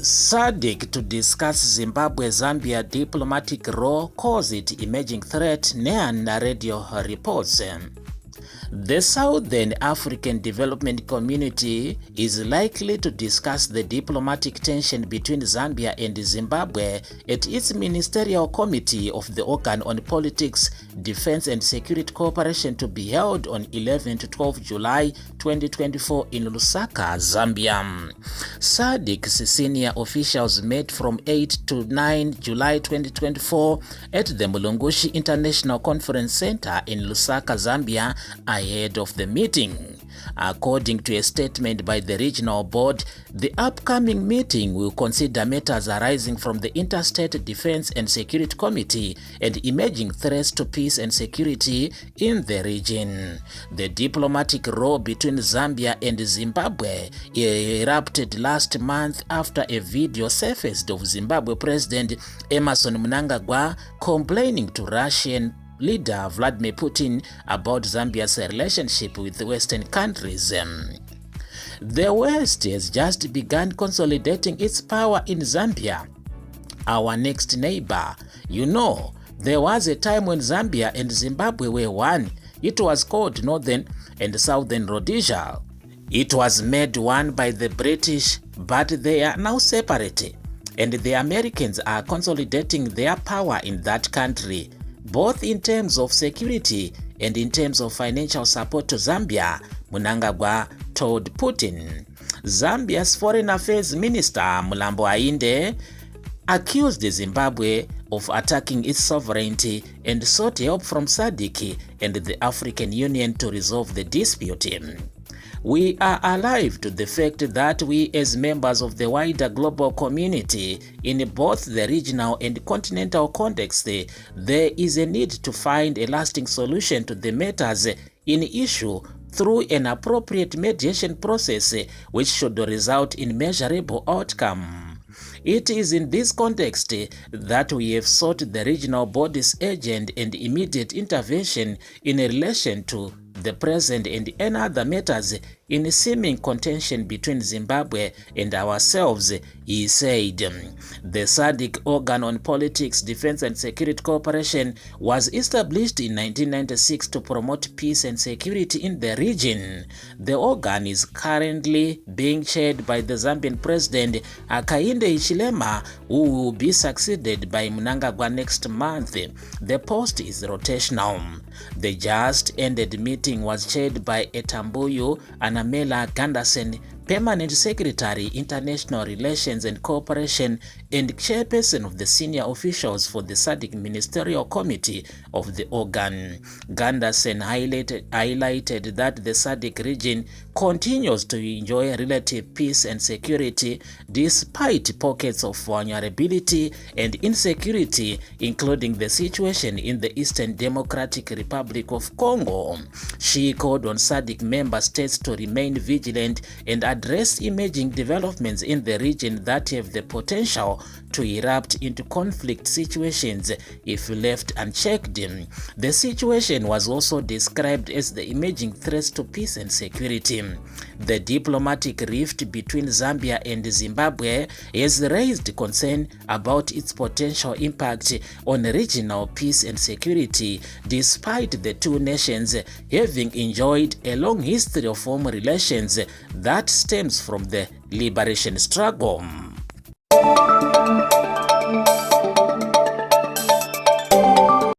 SADC to discuss Zimbabwe-Zambia diplomatic row calls it emerging threat, NEAN radio reports. The Southern African Development Community is likely to discuss the diplomatic tension between Zambia and Zimbabwe at its Ministerial Committee of the Organ on Politics, Defense and Security Cooperation to be held on 11 to 12 July 2024 in Lusaka, Zambia. SADC's senior officials met from 8 to 9 July 2024 at the Mulungushi International Conference Center in Lusaka, Zambia, ahead of the meeting. According to a statement by the regional board, the upcoming meeting will consider matters arising from the Interstate Defense and Security Committee and emerging threats to peace and security in the region. The diplomatic row between Zambia and Zimbabwe erupted last month after a video surfaced of Zimbabwe President Emmerson Mnangagwa complaining to Russian leader Vladimir Putin about Zambia's relationship with Western countries. The West has just begun consolidating its power in Zambia, our next neighbor. You know, there was a time when Zambia and Zimbabwe were one. It was called Northern and Southern Rhodesia. It was made one by the British, but they are now separate, and the Americans are consolidating their power in that country, both in terms of security and in terms of financial support to Zambia, Mnangagwa told Putin. Zambia's Foreign Affairs Minister Mulambo Ainde accused Zimbabwe of attacking its sovereignty and sought help from SADC and the African Union to resolve the dispute. We are alive to the fact that we as members of the wider global community in both the regional and continental context, there is a need to find a lasting solution to the matters in issue through an appropriate mediation process which should result in measurable outcome. It is in this context that we have sought the regional body's urgent and immediate intervention in relation to the present and any other matters in seeming contention between Zimbabwe and ourselves, he said. The SADC Organ on Politics, Defense and Security Cooperation was established in 1996 to promote peace and security in the region. The organ is currently being chaired by the Zambian President Hakainde Hichilema, who will be succeeded by Mnangagwa next month. The post is rotational. The just ended meeting was chaired by Etambuyu Anamela Ganderson, Permanent Secretary, International Relations and Cooperation, and Chairperson of the senior officials for the SADC Ministerial Committee of the organ. Ganderson highlighted that the SADC region continues to enjoy relative peace and security despite pockets of vulnerability and insecurity, including the situation in the Eastern Democratic Republic of Congo. She called on SADC member states to remain vigilant and address emerging developments in the region that have the potential to erupt into conflict situations if left unchecked. The situation was also described as the emerging threats to peace and security. The diplomatic rift between Zambia and Zimbabwe has raised concern about its potential impact on regional peace and security, despite the two nations having enjoyed a long history of warm relations that stems from the liberation struggle.